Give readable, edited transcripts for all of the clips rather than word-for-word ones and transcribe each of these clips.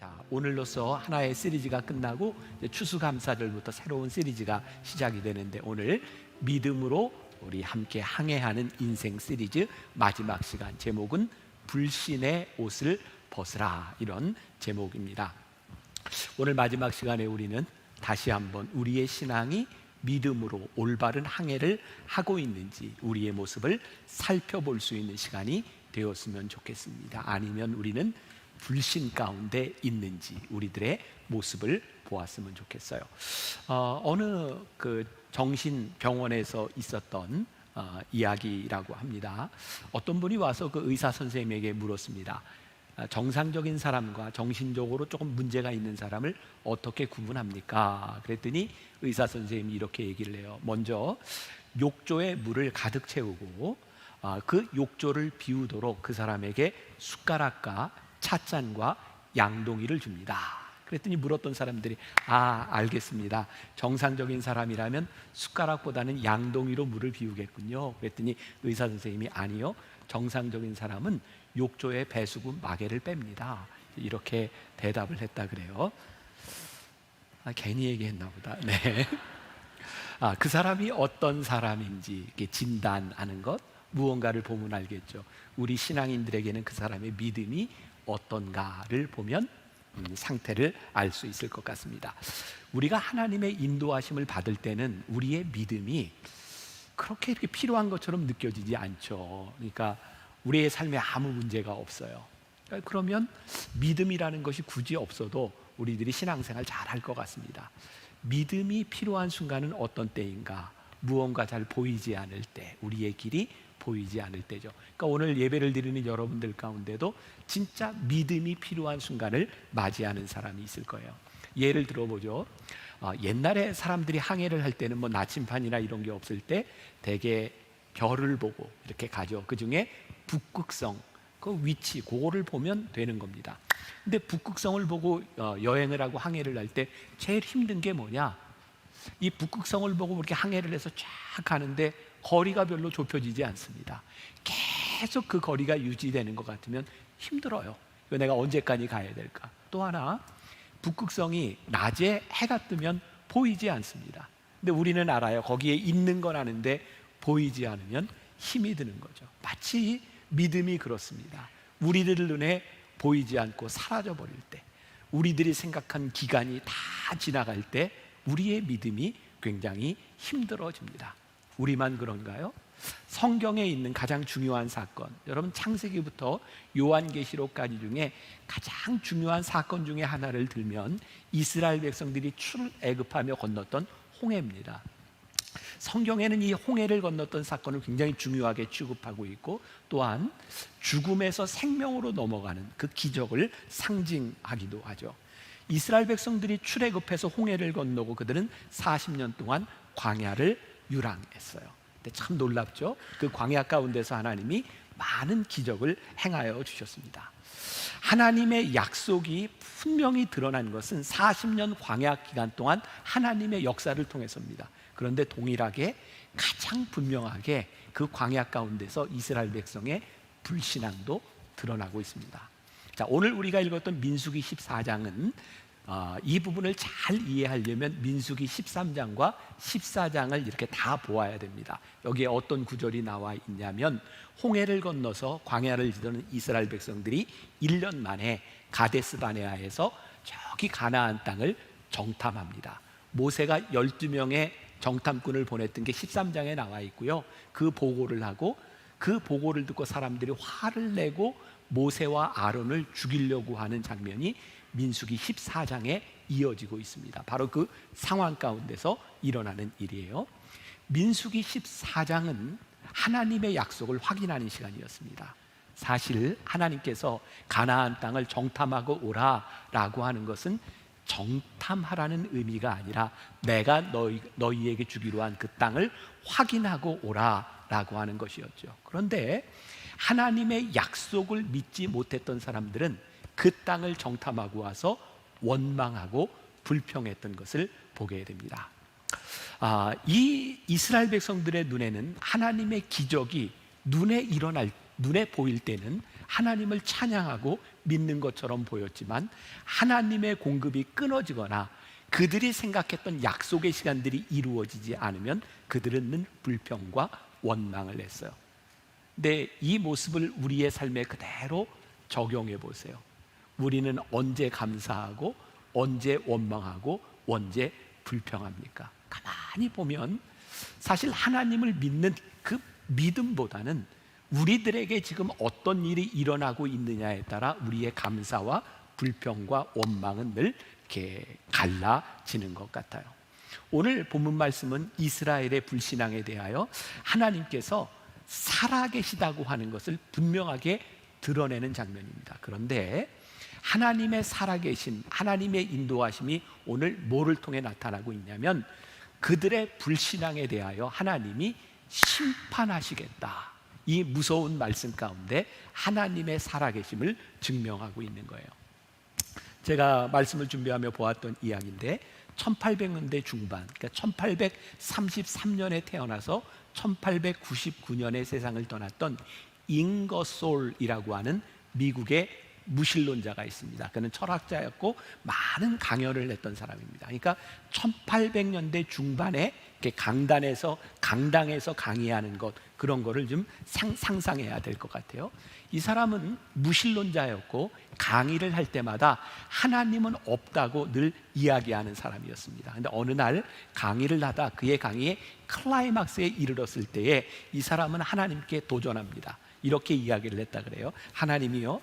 자, 오늘로써 하나의 시리즈가 끝나고 이제 추수감사절부터 새로운 시리즈가 시작이 되는데, 오늘 믿음으로 우리 함께 항해하는 인생 시리즈 마지막 시간, 제목은 불신의 옷을 벗으라, 이런 제목입니다. 오늘 마지막 시간에 우리는 다시 한번 우리의 신앙이 믿음으로 올바른 항해를 하고 있는지 우리의 모습을 살펴볼 수 있는 시간이 되었으면 좋겠습니다. 아니면 우리는 불신 가운데 있는지 우리들의 모습을 보았으면 좋겠어요. 어느 정신병원에서 있었던 이야기라고 합니다. 어떤 분이 와서 그 의사 선생님에게 물었습니다. 정상적인 사람과 정신적으로 조금 문제가 있는 사람을 어떻게 구분합니까? 그랬더니 의사 선생님이 이렇게 얘기를 해요. 먼저 욕조에 물을 가득 채우고 그 욕조를 비우도록 그 사람에게 숟가락과 찻잔과 양동이를 줍니다. 그랬더니 물었던 사람들이 알겠습니다, 정상적인 사람이라면 숟가락보다는 양동이로 물을 비우겠군요. 그랬더니 의사 선생님이 아니요, 정상적인 사람은 욕조에 배수구 마개를 뺍니다, 이렇게 대답을 했다 그래요. 괜히 얘기했나 보다. 네. 그 사람이 어떤 사람인지 진단하는 것, 무언가를 보면 알겠죠. 우리 신앙인들에게는 그 사람의 믿음이 어떤가를 보면 상태를 알 수 있을 것 같습니다. 우리가 하나님의 인도하심을 받을 때는 우리의 믿음이 그렇게 이렇게 필요한 것처럼 느껴지지 않죠. 그러니까 우리의 삶에 아무 문제가 없어요. 그러면 믿음이라는 것이 굳이 없어도 우리들이 신앙생활 잘할 것 같습니다. 믿음이 필요한 순간은 어떤 때인가? 무언가 잘 보이지 않을 때, 우리의 길이 보이지 않을 때죠. 그러니까 오늘 예배를 드리는 여러분들 가운데도 진짜 믿음이 필요한 순간을 맞이하는 사람이 있을 거예요. 예를 들어보죠. 옛날에 사람들이 항해를 할 때는 나침반이나 이런 게 없을 때 대개 별을 보고 이렇게 가죠. 그 중에 북극성, 그 위치, 그거를 보면 되는 겁니다. 근데 북극성을 보고 여행을 하고 항해를 할 때 제일 힘든 게 뭐냐? 이 북극성을 보고 이렇게 항해를 해서 쫙 가는데 거리가 별로 좁혀지지 않습니다. 계속 그 거리가 유지되는 것 같으면 힘들어요. 이거 내가 언제까지 가야 될까? 또 하나, 북극성이 낮에 해가 뜨면 보이지 않습니다. 근데 우리는 알아요. 거기에 있는 건 아는데 보이지 않으면 힘이 드는 거죠. 마치 믿음이 그렇습니다. 우리들 눈에 보이지 않고 사라져 버릴 때, 우리들이 생각한 기간이 다 지나갈 때 우리의 믿음이 굉장히 힘들어집니다. 우리만 그런가요? 성경에 있는 가장 중요한 사건, 여러분 창세기부터 요한계시록까지 중에 가장 중요한 사건 중에 하나를 들면 이스라엘 백성들이 출애굽하며 건넜던 홍해입니다. 성경에는 이 홍해를 건넜던 사건을 굉장히 중요하게 취급하고 있고, 또한 죽음에서 생명으로 넘어가는 그 기적을 상징하기도 하죠. 이스라엘 백성들이 출애굽해서 홍해를 건너고 그들은 40년 동안 광야를 유랑했어요. 근데 참 놀랍죠? 그 광야 가운데서 하나님이 많은 기적을 행하여 주셨습니다. 하나님의 약속이 분명히 드러난 것은 40년 광야 기간 동안 하나님의 역사를 통해서입니다. 그런데 동일하게 가장 분명하게 그 광야 가운데서 이스라엘 백성의 불신앙도 드러나고 있습니다. 자, 오늘 우리가 읽었던 민수기 14장은 이 부분을 잘 이해하려면 민수기 13장과 14장을 이렇게 다 보아야 됩니다. 여기에 어떤 구절이 나와 있냐면, 홍해를 건너서 광야를 지르는 이스라엘 백성들이 1년 만에 가데스 바네아에서 저기 가나안 땅을 정탐합니다. 모세가 12명의 정탐꾼을 보냈던 게 13장에 나와 있고요. 그 보고를 하고, 그 보고를 듣고 사람들이 화를 내고 모세와 아론을 죽이려고 하는 장면이 민수기 14장에 이어지고 있습니다. 바로 그 상황 가운데서 일어나는 일이에요. 민수기 14장은 하나님의 약속을 확인하는 시간이었습니다. 사실 하나님께서 가나안 땅을 정탐하고 오라라고 하는 것은 정탐하라는 의미가 아니라 내가 너희에게 주기로 한 그 땅을 확인하고 오라라고 하는 것이었죠. 그런데 하나님의 약속을 믿지 못했던 사람들은 그 땅을 정탐하고 와서 원망하고 불평했던 것을 보게 됩니다. 이 이스라엘 백성들의 눈에는 하나님의 기적이 눈에 보일 때는 하나님을 찬양하고 믿는 것처럼 보였지만 하나님의 공급이 끊어지거나 그들이 생각했던 약속의 시간들이 이루어지지 않으면 그들은 늘 불평과 원망을 했어요. 근데 이 모습을 우리의 삶에 그대로 적용해 보세요. 우리는 언제 감사하고 언제 원망하고 언제 불평합니까? 가만히 보면 사실 하나님을 믿는 그 믿음보다는 우리들에게 지금 어떤 일이 일어나고 있느냐에 따라 우리의 감사와 불평과 원망은 늘 이렇게 갈라지는 것 같아요. 오늘 본문 말씀은 이스라엘의 불신앙에 대하여 하나님께서 살아계시다고 하는 것을 분명하게 드러내는 장면입니다. 그런데 하나님의 살아계심, 하나님의 인도하심이 오늘 뭐를 통해 나타나고 있냐면 그들의 불신앙에 대하여 하나님이 심판하시겠다, 이 무서운 말씀 가운데 하나님의 살아계심을 증명하고 있는 거예요. 제가 말씀을 준비하며 보았던 이야기인데 1800년대 중반, 그러니까 1833년에 태어나서 1899년에 세상을 떠났던 잉거솔이라고 하는 미국의 무신론자가 있습니다. 그는 철학자였고 많은 강연을 했던 사람입니다. 그러니까 1800년대 중반에 강당에서 강의하는 것, 그런 거를 좀 상상해야 될 것 같아요. 이 사람은 무신론자였고 강의를 할 때마다 하나님은 없다고 늘 이야기하는 사람이었습니다. 그런데 어느 날 강의를 하다 그의 강의의 클라이막스에 이르렀을 때에 이 사람은 하나님께 도전합니다. 이렇게 이야기를 했다 그래요. 하나님이요,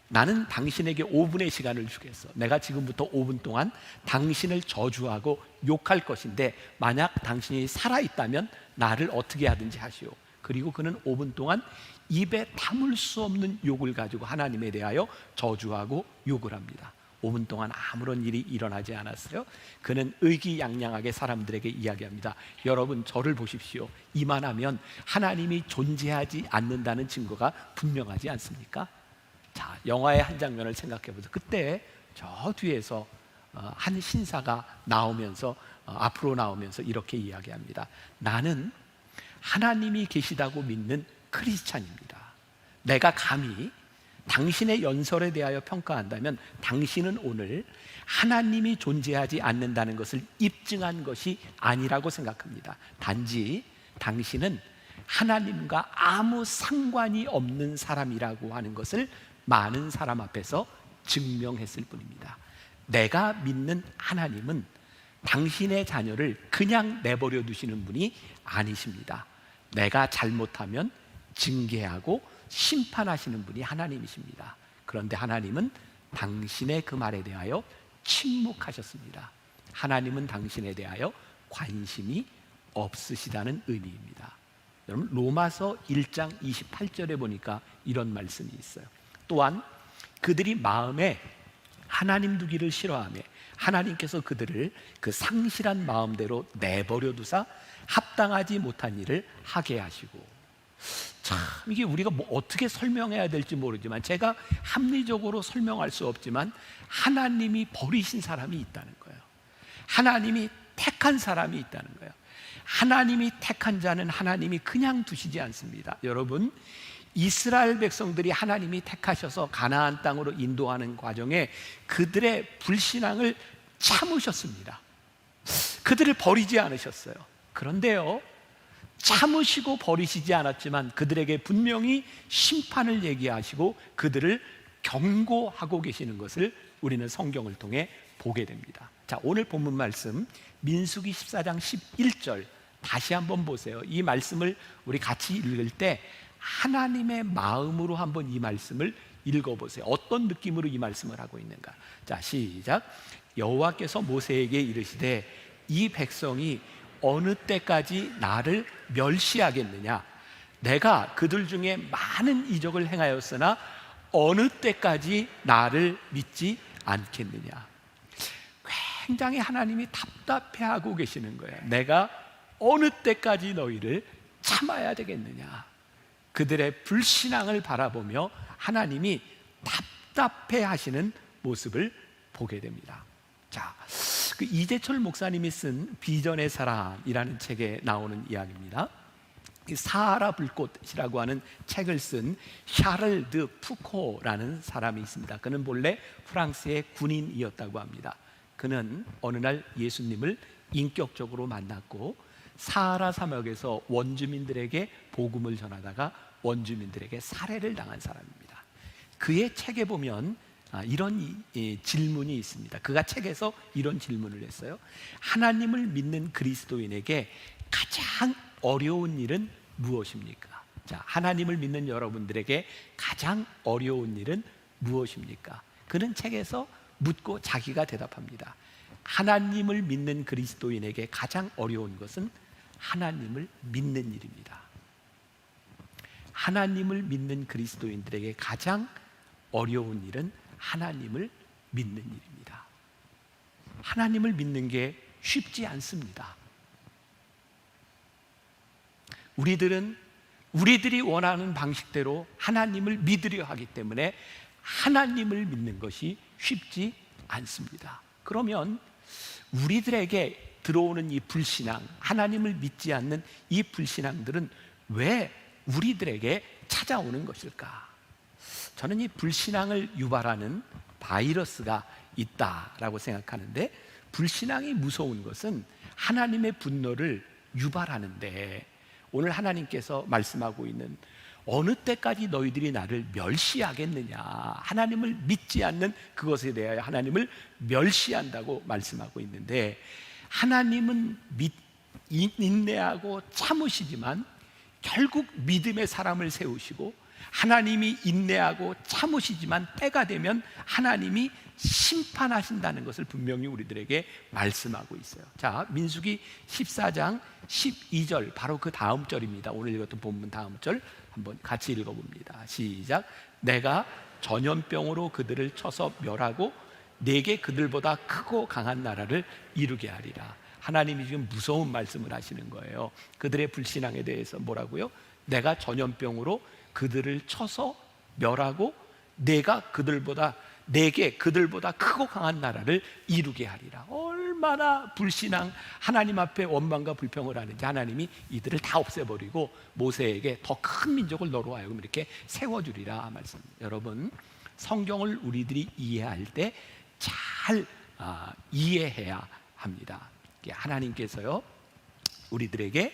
나는 당신에게 5분의 시간을 주겠어. 내가 지금부터 5분 동안 당신을 저주하고 욕할 것인데 만약 당신이 살아있다면 나를 어떻게 하든지 하시오. 그리고 그는 5분 동안 입에 담을 수 없는 욕을 가지고 하나님에 대하여 저주하고 욕을 합니다. 5분 동안 아무런 일이 일어나지 않았어요. 그는 의기양양하게 사람들에게 이야기합니다. 여러분, 저를 보십시오. 이만하면 하나님이 존재하지 않는다는 증거가 분명하지 않습니까? 자, 영화의 한 장면을 생각해 보세요. 그때 저 뒤에서 한 신사가 나오면서 앞으로 나오면서 이렇게 이야기합니다. 나는 하나님이 계시다고 믿는 크리스찬입니다. 내가 감히 당신의 연설에 대하여 평가한다면 당신은 오늘 하나님이 존재하지 않는다는 것을 입증한 것이 아니라고 생각합니다. 단지 당신은 하나님과 아무 상관이 없는 사람이라고 하는 것을 많은 사람 앞에서 증명했을 뿐입니다. 내가 믿는 하나님은 당신의 자녀를 그냥 내버려 두시는 분이 아니십니다. 내가 잘못하면 징계하고 심판하시는 분이 하나님이십니다. 그런데 하나님은 당신의 그 말에 대하여 침묵하셨습니다. 하나님은 당신에 대하여 관심이 없으시다는 의미입니다. 여러분, 로마서 1장 28절에 보니까 이런 말씀이 있어요. 또한 그들이 마음에 하나님 두기를 싫어하며 하나님께서 그들을 그 상실한 마음대로 내버려 두사 합당하지 못한 일을 하게 하시고. 참, 이게 우리가 어떻게 설명해야 될지 모르지만, 제가 합리적으로 설명할 수 없지만 하나님이 버리신 사람이 있다는 거예요. 하나님이 택한 사람이 있다는 거예요. 하나님이 택한 자는 하나님이 그냥 두시지 않습니다. 여러분, 이스라엘 백성들이 하나님이 택하셔서 가나안 땅으로 인도하는 과정에 그들의 불신앙을 참으셨습니다. 그들을 버리지 않으셨어요. 그런데요, 참으시고 버리시지 않았지만 그들에게 분명히 심판을 얘기하시고 그들을 경고하고 계시는 것을 우리는 성경을 통해 보게 됩니다. 자, 오늘 본문 말씀 민수기 14장 11절 다시 한번 보세요. 이 말씀을 우리 같이 읽을 때 하나님의 마음으로 한번 이 말씀을 읽어보세요. 어떤 느낌으로 이 말씀을 하고 있는가? 자, 시작. 여호와께서 모세에게 이르시되 이 백성이 어느 때까지 나를 멸시하겠느냐? 내가 그들 중에 많은 이적을 행하였으나 어느 때까지 나를 믿지 않겠느냐? 굉장히 하나님이 답답해하고 계시는 거예요. 내가 어느 때까지 너희를 참아야 되겠느냐? 그들의 불신앙을 바라보며 하나님이 답답해 하시는 모습을 보게 됩니다. 자, 그 이재철 목사님이 쓴 비전의 사람이라는 책에 나오는 이야기입니다. 이 사하라 불꽃이라고 하는 책을 쓴 샤를 드 푸코라는 사람이 있습니다. 그는 본래 프랑스의 군인이었다고 합니다. 그는 어느 날 예수님을 인격적으로 만났고 사하라 사막에서 원주민들에게 복음을 전하다가 원주민들에게 살해를 당한 사람입니다. 그의 책에 보면 이런 질문이 있습니다. 그가 책에서 이런 질문을 했어요. 하나님을 믿는 그리스도인에게 가장 어려운 일은 무엇입니까? 자, 하나님을 믿는 여러분들에게 가장 어려운 일은 무엇입니까? 그는 책에서 묻고 자기가 대답합니다. 하나님을 믿는 그리스도인에게 가장 어려운 것은 하나님을 믿는 일입니다. 하나님을 믿는 그리스도인들에게 가장 어려운 일은 하나님을 믿는 일입니다. 하나님을 믿는 게 쉽지 않습니다. 우리들이 원하는 방식대로 하나님을 믿으려 하기 때문에 하나님을 믿는 것이 쉽지 않습니다. 그러면 우리들에게 들어오는 이 불신앙, 하나님을 믿지 않는 이 불신앙들은 왜 우리들에게 찾아오는 것일까? 저는 이 불신앙을 유발하는 바이러스가 있다라고 생각하는데, 불신앙이 무서운 것은 하나님의 분노를 유발하는데, 오늘 하나님께서 말씀하고 있는 어느 때까지 너희들이 나를 멸시하겠느냐, 하나님을 믿지 않는 그것에 대하여 하나님을 멸시한다고 말씀하고 있는데, 하나님은 인내하고 참으시지만 결국 믿음의 사람을 세우시고, 하나님이 인내하고 참으시지만 때가 되면 하나님이 심판하신다는 것을 분명히 우리들에게 말씀하고 있어요. 자, 민수기 14장 12절, 바로 그 다음 절입니다. 오늘 읽었던 본문 다음 절 한번 같이 읽어봅니다. 시작. 내가 전염병으로 그들을 쳐서 멸하고 내게 그들보다 크고 강한 나라를 이루게 하리라. 하나님이 지금 무서운 말씀을 하시는 거예요. 그들의 불신앙에 대해서 뭐라고요? 내가 전염병으로 그들을 쳐서 멸하고 내게 그들보다 크고 강한 나라를 이루게 하리라. 얼마나 불신앙, 하나님 앞에 원망과 불평을 하는지 하나님이 이들을 다 없애버리고 모세에게 더 큰 민족을 너로 하여금 이렇게 세워주리라 말씀. 여러분, 성경을 우리들이 이해할 때 잘 이해해야 합니다. 하나님께서요, 우리들에게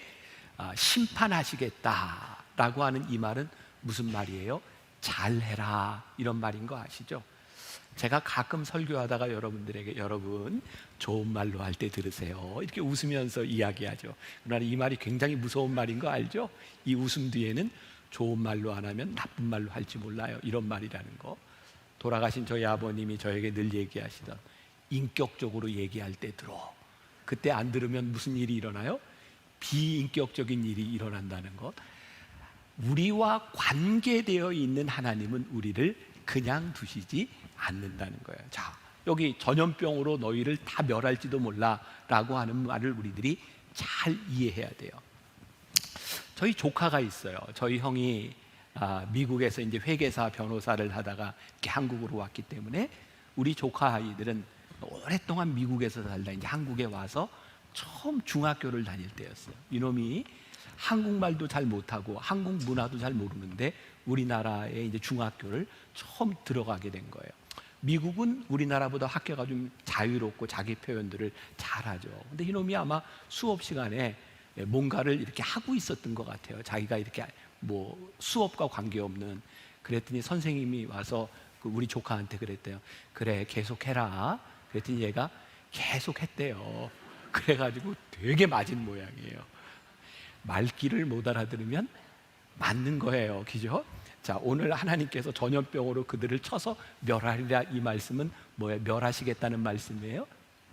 심판하시겠다라고 하는 이 말은 무슨 말이에요? 잘해라, 이런 말인 거 아시죠? 제가 가끔 설교하다가 여러분들에게, 여러분 좋은 말로 할 때 들으세요, 이렇게 웃으면서 이야기하죠. 그러나 이 말이 굉장히 무서운 말인 거 알죠? 이 웃음 뒤에는 좋은 말로 안 하면 나쁜 말로 할지 몰라요, 이런 말이라는 거. 돌아가신 저희 아버님이 저에게 늘 얘기하시던, 인격적으로 얘기할 때 들어. 그때 안 들으면 무슨 일이 일어나요? 비인격적인 일이 일어난다는 것. 우리와 관계되어 있는 하나님은 우리를 그냥 두시지 않는다는 거예요. 자, 여기 전염병으로 너희를 다 멸할지도 몰라 라고 하는 말을 우리들이 잘 이해해야 돼요. 저희 조카가 있어요. 저희 형이 미국에서 이제 회계사 변호사를 하다가 이렇게 한국으로 왔기 때문에 우리 조카 아이들은 오랫동안 미국에서 살다 이제 한국에 와서 처음 중학교를 다닐 때였어요. 이놈이 한국말도 잘 못하고 한국 문화도 잘 모르는데 우리나라에 이제 중학교를 처음 들어가게 된 거예요. 미국은 우리나라보다 학교가 좀 자유롭고 자기 표현들을 잘하죠. 근데 이놈이 아마 수업 시간에 뭔가를 이렇게 하고 있었던 것 같아요. 자기가 이렇게 뭐 수업과 관계없는. 그랬더니 선생님이 와서 우리 조카한테 그랬대요. 그래, 계속해라. 그랬더니 얘가 계속 했대요. 그래가지고 되게 맞은 모양이에요. 말귀를 못 알아들으면 맞는 거예요. 그죠? 자, 오늘 하나님께서 전염병으로 그들을 쳐서 멸하리라, 이 말씀은 뭐예요? 멸하시겠다는 말씀이에요?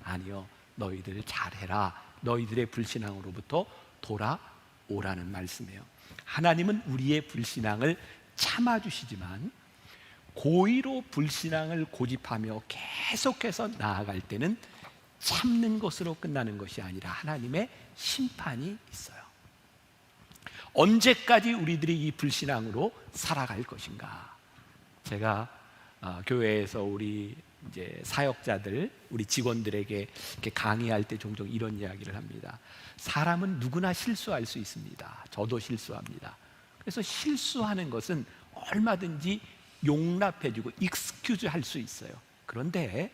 아니요. 너희들 잘해라. 너희들의 불신앙으로부터 돌아오라는 말씀이에요. 하나님은 우리의 불신앙을 참아주시지만 고의로 불신앙을 고집하며 계속해서 나아갈 때는 참는 것으로 끝나는 것이 아니라 하나님의 심판이 있어요. 언제까지 우리들이 이 불신앙으로 살아갈 것인가? 제가 교회에서 우리 이제 사역자들, 우리 직원들에게 이렇게 강의할 때 종종 이런 이야기를 합니다. 사람은 누구나 실수할 수 있습니다. 저도 실수합니다. 그래서 실수하는 것은 얼마든지 용납해주고 익스큐즈 할 수 있어요. 그런데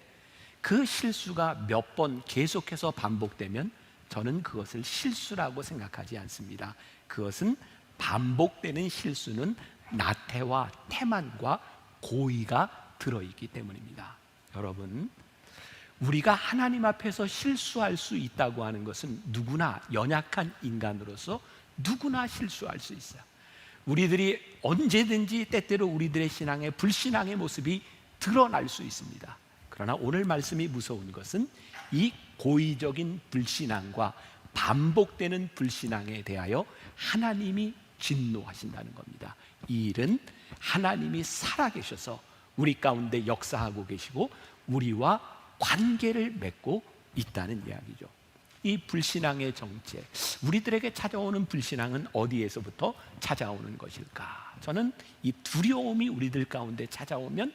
그 실수가 몇 번 계속해서 반복되면 저는 그것을 실수라고 생각하지 않습니다. 그것은 반복되는 실수는 나태와 태만과 고의가 들어있기 때문입니다. 여러분, 우리가 하나님 앞에서 실수할 수 있다고 하는 것은 누구나, 연약한 인간으로서 누구나 실수할 수 있어요. 우리들이 언제든지 때때로 우리들의 신앙의 불신앙의 모습이 드러날 수 있습니다. 그러나 오늘 말씀이 무서운 것은 이 고의적인 불신앙과 반복되는 불신앙에 대하여 하나님이 진노하신다는 겁니다. 이 일은 하나님이 살아계셔서 우리 가운데 역사하고 계시고 우리와 관계를 맺고 있다는 이야기죠. 이 불신앙의 정체, 우리들에게 찾아오는 불신앙은 어디에서부터 찾아오는 것일까? 저는 이 두려움이 우리들 가운데 찾아오면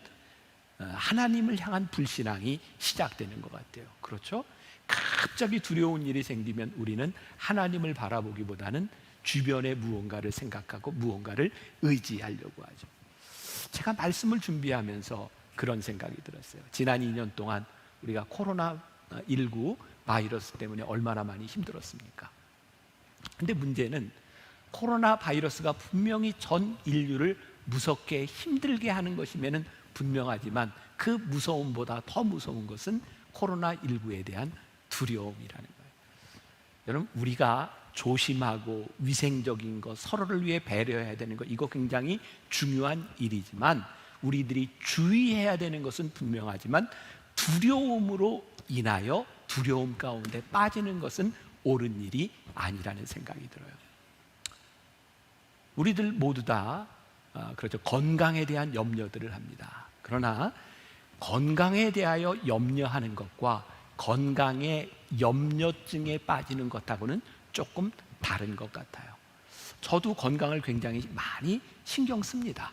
하나님을 향한 불신앙이 시작되는 것 같아요. 그렇죠? 갑자기 두려운 일이 생기면 우리는 하나님을 바라보기보다는 주변의 무언가를 생각하고 무언가를 의지하려고 하죠. 제가 말씀을 준비하면서 그런 생각이 들었어요. 지난 2년 동안 우리가 코로나19 바이러스 때문에 얼마나 많이 힘들었습니까? 근데 문제는 코로나 바이러스가 분명히 전 인류를 무섭게 힘들게 하는 것이면은 분명하지만 그 무서움보다 더 무서운 것은 코로나19에 대한 두려움이라는 거예요. 여러분, 우리가 조심하고 위생적인 것, 서로를 위해 배려해야 되는 것, 이거 굉장히 중요한 일이지만 우리들이 주의해야 되는 것은 분명하지만 두려움으로 인하여 두려움 가운데 빠지는 것은 옳은 일이 아니라는 생각이 들어요. 우리들 모두 다 그렇죠, 건강에 대한 염려들을 합니다. 그러나 건강에 대하여 염려하는 것과 건강의 염려증에 빠지는 것하고는 조금 다른 것 같아요. 저도 건강을 굉장히 많이 신경 씁니다.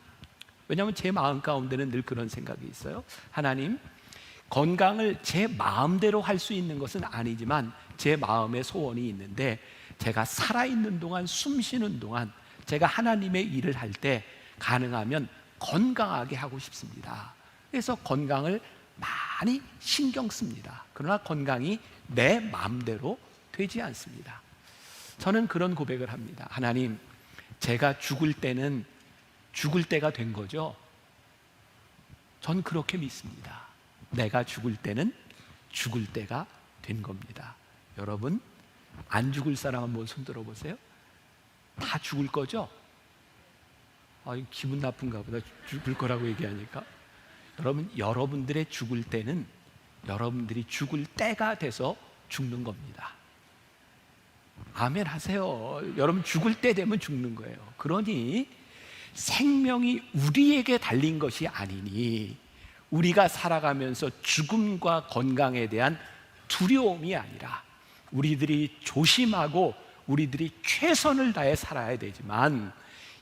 왜냐하면 제 마음 가운데는 늘 그런 생각이 있어요. 하나님, 건강을 제 마음대로 할 수 있는 것은 아니지만 제 마음의 소원이 있는데 제가 살아있는 동안, 숨 쉬는 동안 제가 하나님의 일을 할 때 가능하면 건강하게 하고 싶습니다. 그래서 건강을 많이 신경 씁니다. 그러나 건강이 내 마음대로 되지 않습니다. 저는 그런 고백을 합니다. 하나님, 제가 죽을 때는 죽을 때가 된 거죠? 전 그렇게 믿습니다. 내가 죽을 때는 죽을 때가 된 겁니다. 여러분, 안 죽을 사람 한번 손 들어보세요. 다 죽을 거죠? 기분 나쁜가 보다, 죽을 거라고 얘기하니까. 여러분, 여러분들의 죽을 때는 여러분들이 죽을 때가 돼서 죽는 겁니다. 아멘 하세요. 여러분, 죽을 때 되면 죽는 거예요. 그러니 생명이 우리에게 달린 것이 아니니 우리가 살아가면서 죽음과 건강에 대한 두려움이 아니라 우리들이 조심하고 우리들이 최선을 다해 살아야 되지만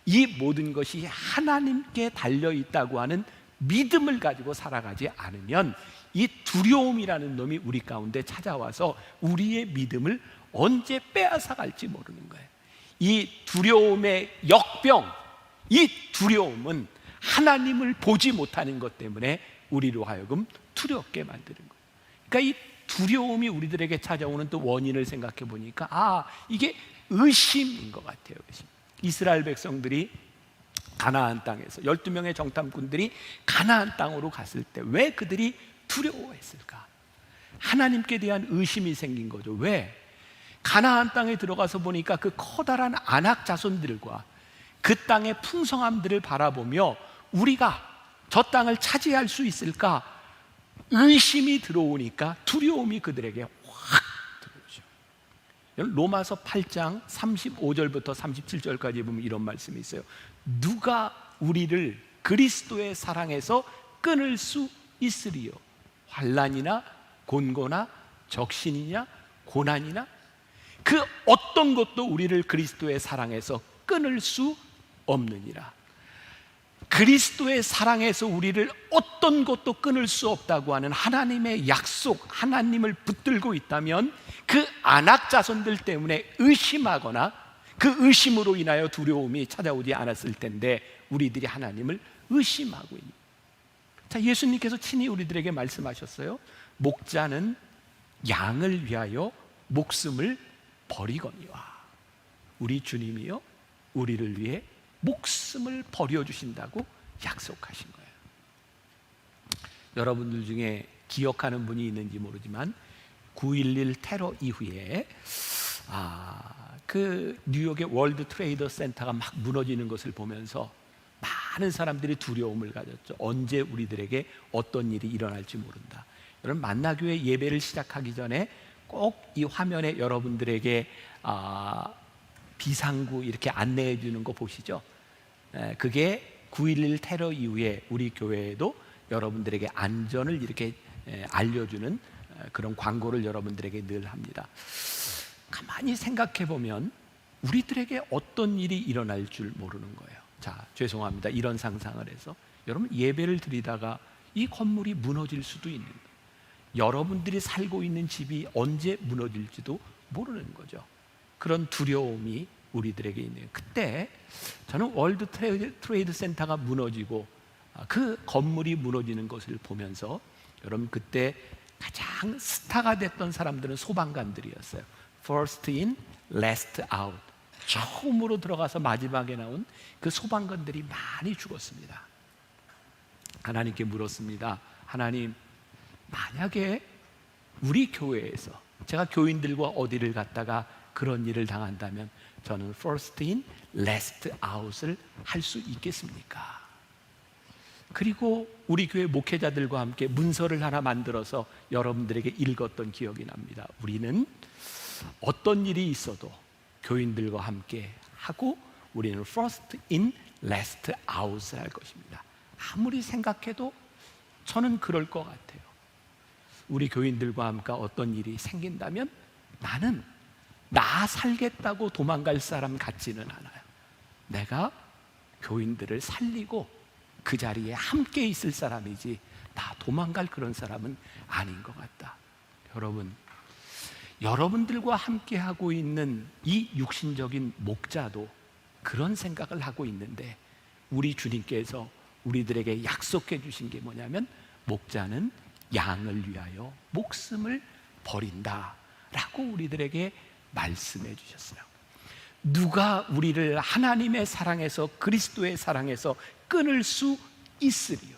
이 모든 것이 하나님께 달려있다고 하는 믿음을 가지고 살아가지 않으면 이 두려움이라는 놈이 우리 가운데 찾아와서 우리의 믿음을 언제 빼앗아 갈지 모르는 거예요. 이 두려움의 역병, 이 두려움은 하나님을 보지 못하는 것 때문에 우리로 하여금 두렵게 만드는 거예요. 그러니까 이 두려움이 우리들에게 찾아오는 또 원인을 생각해 보니까 이게 의심인 것 같아요. 의심. 이스라엘 백성들이 가나안 땅에서 12명의 정탐꾼들이 가나안 땅으로 갔을 때 왜 그들이 두려워했을까? 하나님께 대한 의심이 생긴 거죠. 왜? 가나안 땅에 들어가서 보니까 그 커다란 아낙 자손들과 그 땅의 풍성함들을 바라보며 우리가 저 땅을 차지할 수 있을까? 의심이 들어오니까 두려움이 그들에게 확 들어오죠. 로마서 8장 35절부터 37절까지 보면 이런 말씀이 있어요. 누가 우리를 그리스도의 사랑에서 끊을 수 있으리요? 환난이나 곤고나 적신이냐 고난이나 그 어떤 것도 우리를 그리스도의 사랑에서 끊을 수 없느니라. 그리스도의 사랑에서 우리를 어떤 것도 끊을 수 없다고 하는 하나님의 약속, 하나님을 붙들고 있다면 그 안악 자손들 때문에 의심하거나 그 의심으로 인하여 두려움이 찾아오지 않았을 텐데 우리들이 하나님을 의심하고 있는. 자, 예수님께서 친히 우리들에게 말씀하셨어요. 목자는 양을 위하여 목숨을 버리거니와. 우리 주님이요 우리를 위해 목숨을 버려주신다고 약속하신 거예요. 여러분들 중에 기억하는 분이 있는지 모르지만 9.11 테러 이후에 그 뉴욕의 월드 트레이더 센터가 막 무너지는 것을 보면서 많은 사람들이 두려움을 가졌죠. 언제 우리들에게 어떤 일이 일어날지 모른다. 여러분, 만나교회 예배를 시작하기 전에 꼭 이 화면에 여러분들에게 비상구 이렇게 안내해 주는 거 보시죠. 그게 9.11 테러 이후에 우리 교회에도 여러분들에게 안전을 이렇게 알려주는 그런 광고를 여러분들에게 늘 합니다. 가만히 생각해 보면 우리들에게 어떤 일이 일어날 줄 모르는 거예요. 자, 죄송합니다. 이런 상상을 해서 여러분, 예배를 드리다가 이 건물이 무너질 수도 있는 거예요. 여러분들이 살고 있는 집이 언제 무너질지도 모르는 거죠. 그런 두려움이 우리들에게 있네요. 그때 저는 월드 트레이드 센터가 무너지고 그 건물이 무너지는 것을 보면서 여러분, 그때 가장 스타가 됐던 사람들은 소방관들이었어요. First in, last out. 처음으로 들어가서 마지막에 나온 그 소방관들이 많이 죽었습니다. 하나님께 물었습니다. 하나님, 만약에 우리 교회에서 제가 교인들과 어디를 갔다가 그런 일을 당한다면 저는 first in, last out을 할 수 있겠습니까? 그리고 우리 교회 목회자들과 함께 문서를 하나 만들어서 여러분들에게 읽었던 기억이 납니다. 우리는 어떤 일이 있어도 교인들과 함께 하고 우리는 first in, last out을 할 것입니다. 아무리 생각해도 저는 그럴 것 같아요. 우리 교인들과 함께 어떤 일이 생긴다면 나는 나 살겠다고 도망갈 사람 같지는 않아요. 내가 교인들을 살리고 그 자리에 함께 있을 사람이지 나 도망갈 그런 사람은 아닌 것 같다. 여러분, 여러분들과 함께 하고 있는 이 육신적인 목자도 그런 생각을 하고 있는데 우리 주님께서 우리들에게 약속해 주신 게 뭐냐면 목자는 양을 위하여 목숨을 버린다 라고 우리들에게 말씀해 주셨어요. 누가 우리를 하나님의 사랑에서, 그리스도의 사랑에서 끊을 수 있으리요?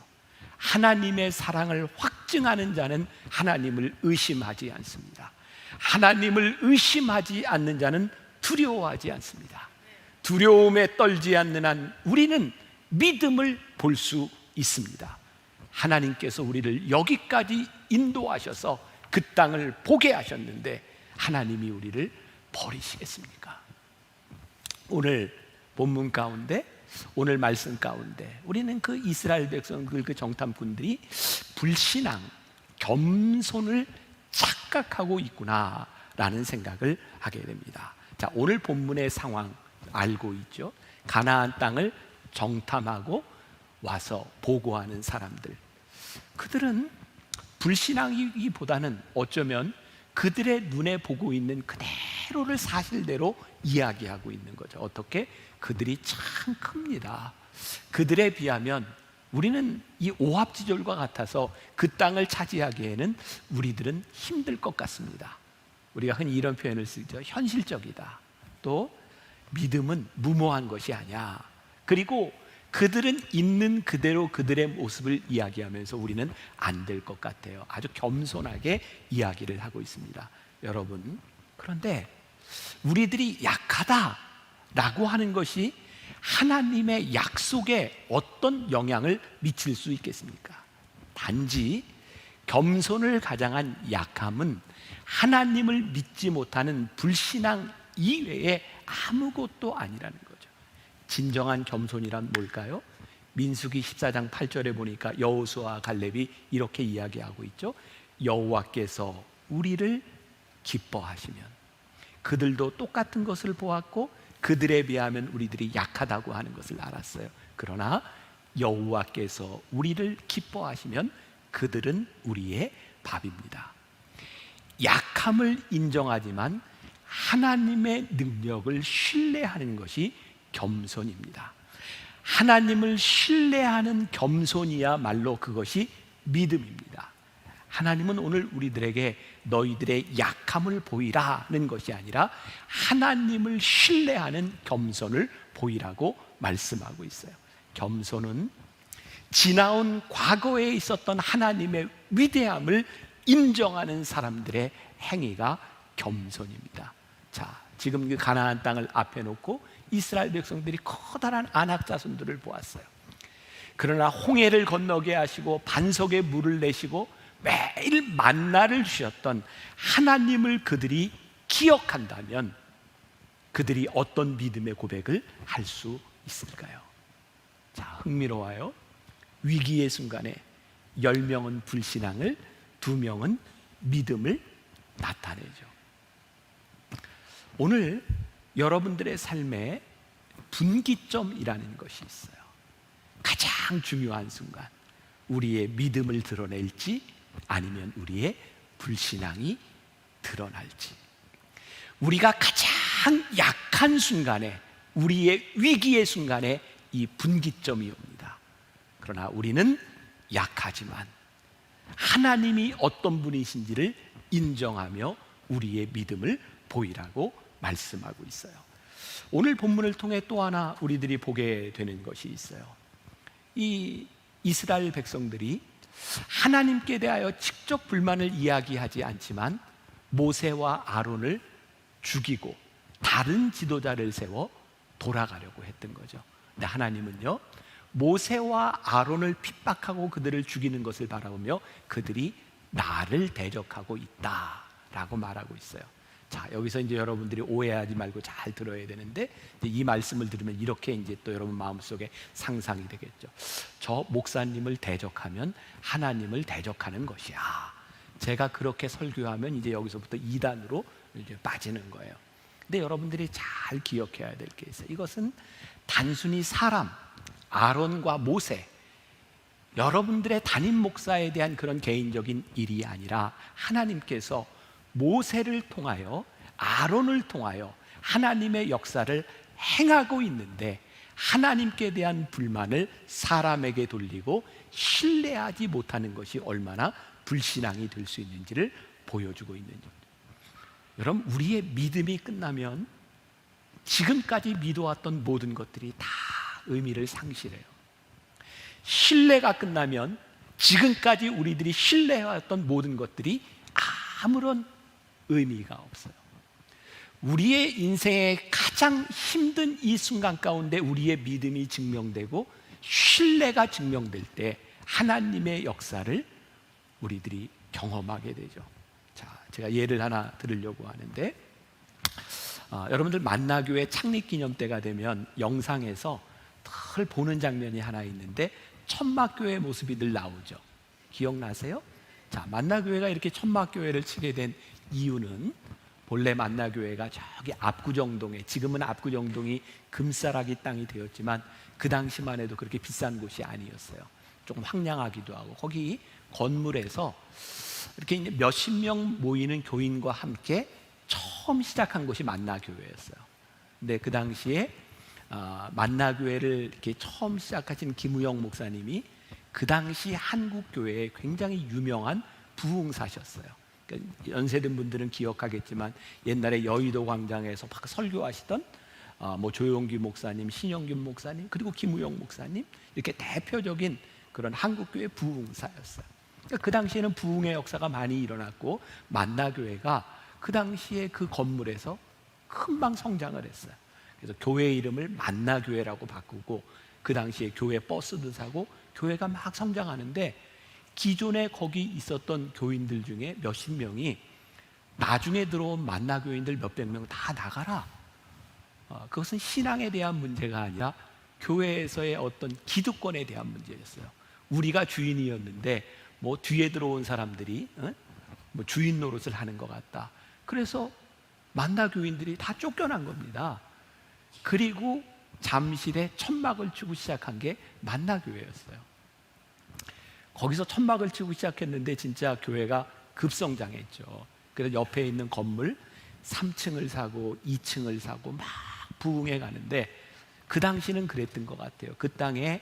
하나님의 사랑을 확증하는 자는 하나님을 의심하지 않습니다. 하나님을 의심하지 않는 자는 두려워하지 않습니다. 두려움에 떨지 않는 한 우리는 믿음을 볼 수 있습니다. 하나님께서 우리를 여기까지 인도하셔서 그 땅을 보게 하셨는데 하나님이 우리를 버리시겠습니까? 오늘 본문 가운데, 오늘 말씀 가운데 우리는 그 이스라엘 백성들, 그 정탐꾼들이 불신앙, 겸손을 착각하고 있구나라는 생각을 하게 됩니다. 자, 오늘 본문의 상황 알고 있죠? 가나안 땅을 정탐하고 와서 보고하는 사람들, 그들은 불신앙이기보다는 어쩌면 그들의 눈에 보고 있는 그대로를 사실대로 이야기하고 있는 거죠. 어떻게? 그들이 참 큽니다. 그들에 비하면 우리는 이 오합지졸과 같아서 그 땅을 차지하기에는 우리들은 힘들 것 같습니다. 우리가 흔히 이런 표현을 쓰죠. 현실적이다. 또 믿음은 무모한 것이 아니야. 그리고 그들은 있는 그대로 그들의 모습을 이야기하면서 우리는 안 될 것 같아요. 아주 겸손하게 이야기를 하고 있습니다. 여러분, 그런데 우리들이 약하다라고 하는 것이 하나님의 약속에 어떤 영향을 미칠 수 있겠습니까? 단지 겸손을 가장한 약함은 하나님을 믿지 못하는 불신앙 이외에 아무것도 아니라는 거죠. 진정한 겸손이란 뭘까요? 민수기 14장 8절에 보니까 여호수아와 갈렙이 이렇게 이야기하고 있죠. 여호와께서 우리를 기뻐하시면, 그들도 똑같은 것을 보았고 그들에 비하면 우리들이 약하다고 하는 것을 알았어요. 그러나 여호와께서 우리를 기뻐하시면 그들은 우리의 밥입니다. 약함을 인정하지만 하나님의 능력을 신뢰하는 것이 겸손입니다. 하나님을 신뢰하는 겸손이야말로 그것이 믿음입니다. 하나님은 오늘 우리들에게 너희들의 약함을 보이라는 것이 아니라 하나님을 신뢰하는 겸손을 보이라고 말씀하고 있어요. 겸손은 지나온 과거에 있었던 하나님의 위대함을 인정하는 사람들의 행위가 겸손입니다. 자, 지금 그 가나안 땅을 앞에 놓고 이스라엘 백성들이 커다란 아낙 자손들을 보았어요. 그러나 홍해를 건너게 하시고 반석에 물을 내시고 매일 만나를 주셨던 하나님을 그들이 기억한다면 그들이 어떤 믿음의 고백을 할 수 있을까요? 자, 흥미로워요. 위기의 순간에 10명은 불신앙을, 2명은 믿음을 나타내죠. 오늘 여러분들의 삶에 분기점이라는 것이 있어요. 가장 중요한 순간, 우리의 믿음을 드러낼지 아니면 우리의 불신앙이 드러날지. 우리가 가장 약한 순간에, 우리의 위기의 순간에 이 분기점이 옵니다. 그러나 우리는 약하지만 하나님이 어떤 분이신지를 인정하며 우리의 믿음을 보이라고 말씀하고 있어요. 오늘 본문을 통해 또 하나 우리들이 보게 되는 것이 있어요. 이 이스라엘 백성들이 하나님께 대하여 직접 불만을 이야기하지 않지만 모세와 아론을 죽이고 다른 지도자를 세워 돌아가려고 했던 거죠. 근데 하나님은요, 모세와 아론을 핍박하고 그들을 죽이는 것을 바라보며 그들이 나를 대적하고 있다라고 말하고 있어요. 자, 여기서 이제 여러분들이 오해하지 말고 잘 들어야 되는데, 이 말씀을 들으면 이렇게 이제 또 여러분 마음속에 상상이 되겠죠. 저 목사님을 대적하면 하나님을 대적하는 것이야. 제가 그렇게 설교하면 이제 여기서부터 이단으로 이제 빠지는 거예요. 근데 여러분들이 잘 기억해야 될 게 있어요. 이것은 단순히 사람, 아론과 모세, 여러분들의 담임 목사에 대한 그런 개인적인 일이 아니라 하나님께서 모세를 통하여, 아론을 통하여 하나님의 역사를 행하고 있는데, 하나님께 대한 불만을 사람에게 돌리고 신뢰하지 못하는 것이 얼마나 불신앙이 될 수 있는지를 보여주고 있는 것. 여러분, 우리의 믿음이 끝나면 지금까지 믿어왔던 모든 것들이 다 의미를 상실해요. 신뢰가 끝나면 지금까지 우리들이 신뢰해왔던 모든 것들이 아무런 의미가 없어요. 우리의 인생의 가장 힘든 이 순간 가운데 우리의 믿음이 증명되고 신뢰가 증명될 때 하나님의 역사를 우리들이 경험하게 되죠. 자, 제가 예를 하나 들으려고 하는데, 여러분들 만나교회 창립기념 때가 되면 영상에서 늘 보는 장면이 하나 있는데 천막교회 모습이 늘 나오죠. 기억나세요? 자, 만나교회가 이렇게 천막교회를 치게 된 이유는 본래 만나교회가 저기 압구정동에, 지금은 압구정동이 금싸라기 땅이 되었지만 그 당시만 해도 그렇게 비싼 곳이 아니었어요. 조금 황량하기도 하고, 거기 건물에서 이렇게 몇십 명 모이는 교인과 함께 처음 시작한 곳이 만나교회였어요. 근데 그 당시에 만나교회를 이렇게 처음 시작하신 김우영 목사님이 그 당시 한국교회에 굉장히 유명한 부흥사셨어요. 그러니까 연세든 분들은 기억하겠지만 옛날에 여의도 광장에서 막 설교하시던 뭐 조용기 목사님, 신영균 목사님, 그리고 김우영 목사님, 이렇게 대표적인 그런 한국교회 부흥사였어요. 그러니까 그 당시에는 부흥의 역사가 많이 일어났고 만나교회가 그 당시에 그 건물에서 금방 성장을 했어요. 그래서 교회 이름을 만나교회라고 바꾸고 그 당시에 교회 버스도 사고 교회가 막 성장하는데, 기존에 거기 있었던 교인들 중에 몇십 명이 나중에 들어온 만나교인들 몇백 명 다 나가라. 그것은 신앙에 대한 문제가 아니라 교회에서의 어떤 기득권에 대한 문제였어요. 우리가 주인이었는데 뭐 뒤에 들어온 사람들이 뭐 주인 노릇을 하는 것 같다. 그래서 만나교인들이 다 쫓겨난 겁니다. 그리고 잠실에 천막을 치고 시작한 게 만나교회였어요. 거기서 천막을 치고 시작했는데 진짜 교회가 급성장했죠. 그래서 옆에 있는 건물 3층을 사고 2층을 사고 막 부흥해 가는데, 그 당시는 그랬던 것 같아요. 그 땅에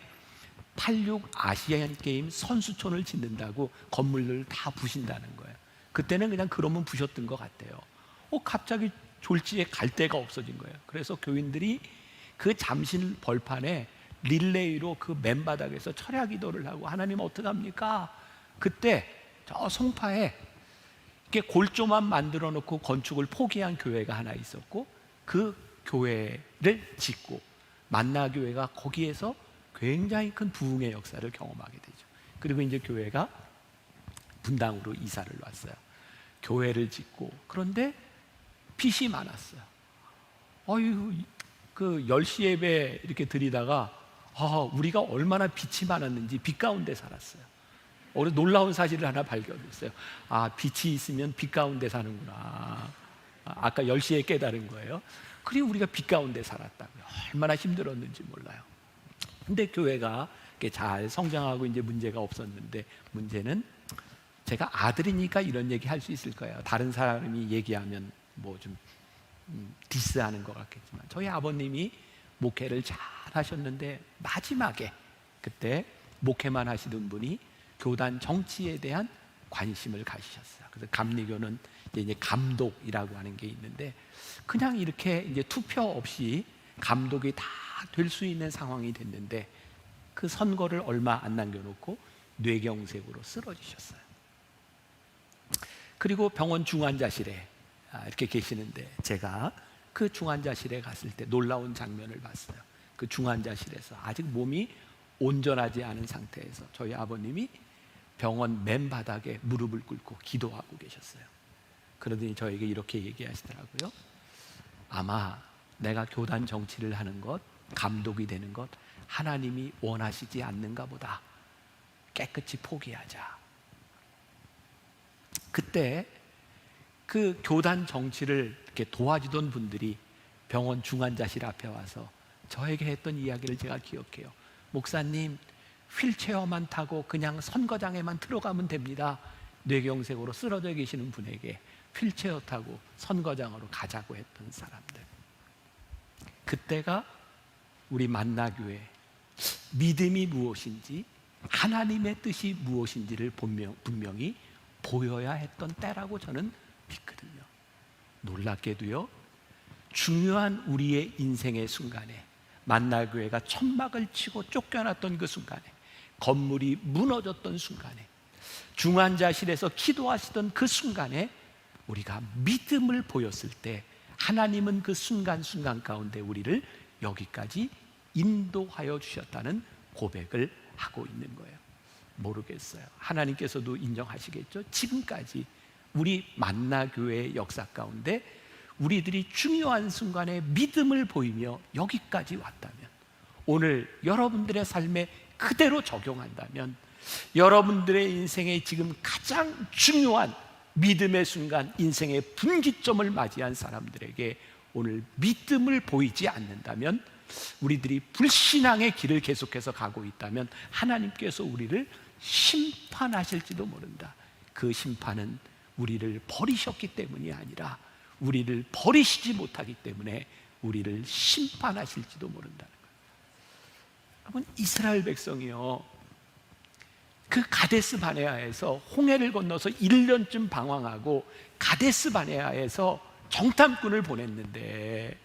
86 아시안 게임 선수촌을 짓는다고 건물을 다 부신다는 거예요. 그때는 그냥 그러면 부셨던 것 같아요. 갑자기 졸지에 갈 데가 없어진 거예요. 그래서 교인들이 그 잠실 벌판에 릴레이로 그 맨바닥에서 철야 기도를 하고, 하나님 어떡합니까? 그때 저 송파에 이렇게 골조만 만들어 놓고 건축을 포기한 교회가 하나 있었고, 그 교회를 짓고 만나교회가 거기에서 굉장히 큰 부흥의 역사를 경험하게 되죠. 그리고 이제 교회가 분당으로 이사를 왔어요. 교회를 짓고, 그런데 빚이 많았어요. 그 10시 예배 이렇게 드리다가 우리가 얼마나 빚이 많았는지 빚 가운데 살았어요. 그래서 놀라운 사실을 하나 발견했어요. 빚이 있으면 빚 가운데 사는구나. 아까 10시에 깨달은 거예요. 그리고 우리가 빚 가운데 살았다고요. 얼마나 힘들었는지 몰라요. 근데 교회가 잘 성장하고 이제 문제가 없었는데, 문제는 제가 아들이니까 이런 얘기 할 수 있을 거예요. 다른 사람이 얘기하면 뭐 좀 디스하는 것 같겠지만, 저희 아버님이 목회를 잘 하셨는데 마지막에 그때 목회만 하시던 분이 교단 정치에 대한 관심을 가지셨어요. 그래서 감리교는 이제 감독이라고 하는 게 있는데, 그냥 이렇게 이제 투표 없이 감독이 다 될 수 있는 상황이 됐는데, 그 선거를 얼마 안 남겨놓고 뇌경색으로 쓰러지셨어요. 그리고 병원 중환자실에 이렇게 계시는데, 제가 그 중환자실에 갔을 때 놀라운 장면을 봤어요. 그 중환자실에서 아직 몸이 온전하지 않은 상태에서 저희 아버님이 병원 맨바닥에 무릎을 꿇고 기도하고 계셨어요. 그러더니 저에게 이렇게 얘기하시더라고요. 아마 내가 교단 정치를 하는 것, 감독이 되는 것 하나님이 원하시지 않는가 보다. 깨끗이 포기하자. 그때 그 교단 정치를 이렇게 도와주던 분들이 병원 중환자실 앞에 와서 저에게 했던 이야기를 제가 기억해요. 목사님, 휠체어만 타고 그냥 선거장에만 들어가면 됩니다. 뇌경색으로 쓰러져 계시는 분에게 휠체어 타고 선거장으로 가자고 했던 사람들. 그때가 우리 만나교회 믿음이 무엇인지, 하나님의 뜻이 무엇인지를 분명히 보여야 했던 때라고 저는 믿거든요. 놀랍게도요, 중요한 우리의 인생의 순간에, 만나교회가 천막을 치고 쫓겨났던 그 순간에, 건물이 무너졌던 순간에, 중환자실에서 기도하시던 그 순간에 우리가 믿음을 보였을 때, 하나님은 그 순간순간 가운데 우리를 여기까지 인도하여 주셨다는 고백을 하고 있는 거예요. 모르겠어요. 하나님께서도 인정하시겠죠. 지금까지 우리 만나교회의 역사 가운데 우리들이 중요한 순간에 믿음을 보이며 여기까지 왔다면, 오늘 여러분들의 삶에 그대로 적용한다면, 여러분들의 인생에 지금 가장 중요한 믿음의 순간, 인생의 분기점을 맞이한 사람들에게 오늘 믿음을 보이지 않는다면, 우리들이 불신앙의 길을 계속해서 가고 있다면 하나님께서 우리를 심판하실지도 모른다. 그 심판은 우리를 버리셨기 때문이 아니라 우리를 버리시지 못하기 때문에 우리를 심판하실지도 모른다는 거예요. 여러분, 이스라엘 백성이요, 그 가데스 바네아에서 홍해를 건너서 1년쯤 방황하고 가데스 바네아에서 정탐꾼을 보냈는데,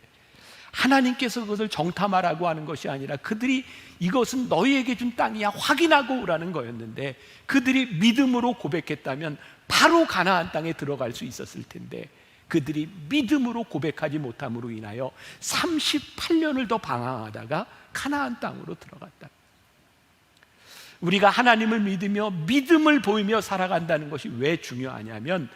하나님께서 그것을 정탐하라고 하는 것이 아니라 그들이 이것은 너희에게 준 땅이야, 확인하고 오라는 거였는데, 그들이 믿음으로 고백했다면 바로 가나안 땅에 들어갈 수 있었을 텐데, 그들이 믿음으로 고백하지 못함으로 인하여 38년을 더 방황하다가 가나안 땅으로 들어갔다. 우리가 하나님을 믿으며 믿음을 보이며 살아간다는 것이 왜 중요하냐면,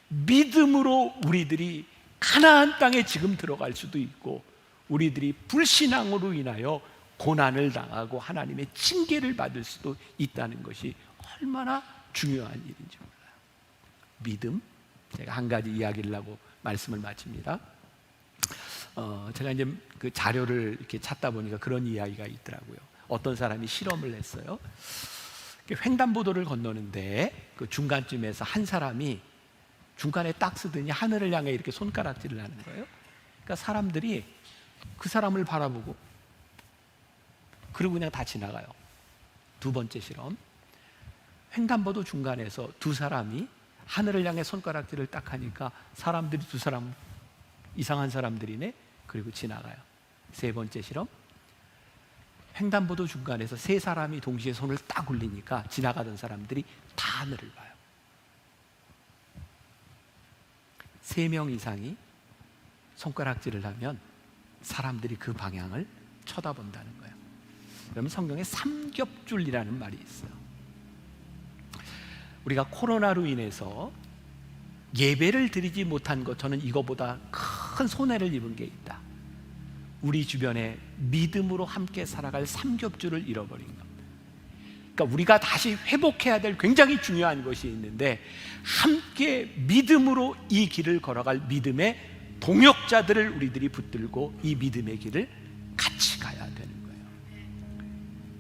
믿음으로 우리들이 가나안 땅에 지금 들어갈 수도 있고, 우리들이 불신앙으로 인하여 고난을 당하고 하나님의 징계를 받을 수도 있다는 것이 얼마나 중요한 일인지 몰라요. 믿음, 제가 한 가지 이야기를 하고 말씀을 마칩니다. 제가 이제 그 자료를 이렇게 찾다 보니까 그런 이야기가 있더라고요. 어떤 사람이 실험을 했어요. 횡단보도를 건너는데 그 중간쯤에서 한 사람이 중간에 딱 쓰더니 하늘을 향해 이렇게 손가락질을 하는 거예요. 그러니까 사람들이 그 사람을 바라보고 그리고 그냥 다 지나가요. 두 번째 실험, 횡단보도 중간에서 두 사람이 하늘을 향해 손가락질을 딱 하니까 사람들이 두 사람 이상한 사람들이네, 그리고 지나가요. 세 번째 실험, 횡단보도 중간에서 세 사람이 동시에 손을 딱 올리니까 지나가던 사람들이 다 하늘을 봐요. 3명 이상이 손가락질을 하면 사람들이 그 방향을 쳐다본다는 거예요. 그러면 성경에 삼겹줄이라는 말이 있어요. 우리가 코로나로 인해서 예배를 드리지 못한 것, 저는 이거보다 큰 손해를 입은 게 있다. 우리 주변에 믿음으로 함께 살아갈 삼겹줄을 잃어버린 것. 그러니까 우리가 다시 회복해야 될 굉장히 중요한 것이 있는데, 함께 믿음으로 이 길을 걸어갈 믿음의 동역자들을 우리들이 붙들고 이 믿음의 길을 같이 가야 되는 거예요.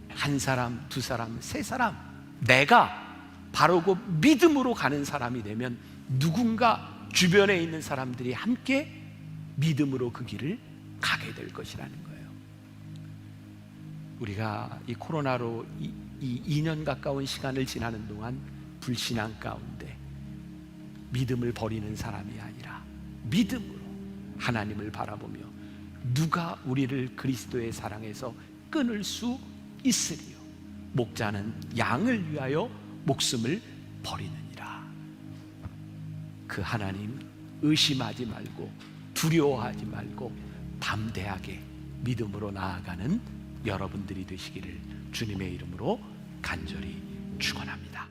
한 사람, 두 사람, 세 사람, 내가 바르고 믿음으로 가는 사람이 되면 누군가 주변에 있는 사람들이 함께 믿음으로 그 길을 가게 될 것이라는 거예요. 우리가 이 코로나로 이 2년 가까운 시간을 지나는 동안 불신앙 가운데 믿음을 버리는 사람이 아니라 믿음으로 하나님을 바라보며 누가 우리를 그리스도의 사랑에서 끊을 수 있으리요. 목자는 양을 위하여 목숨을 버리느니라. 그 하나님 의심하지 말고 두려워하지 말고 담대하게 믿음으로 나아가는 여러분들이 되시기를 주님의 이름으로 간절히 축원합니다.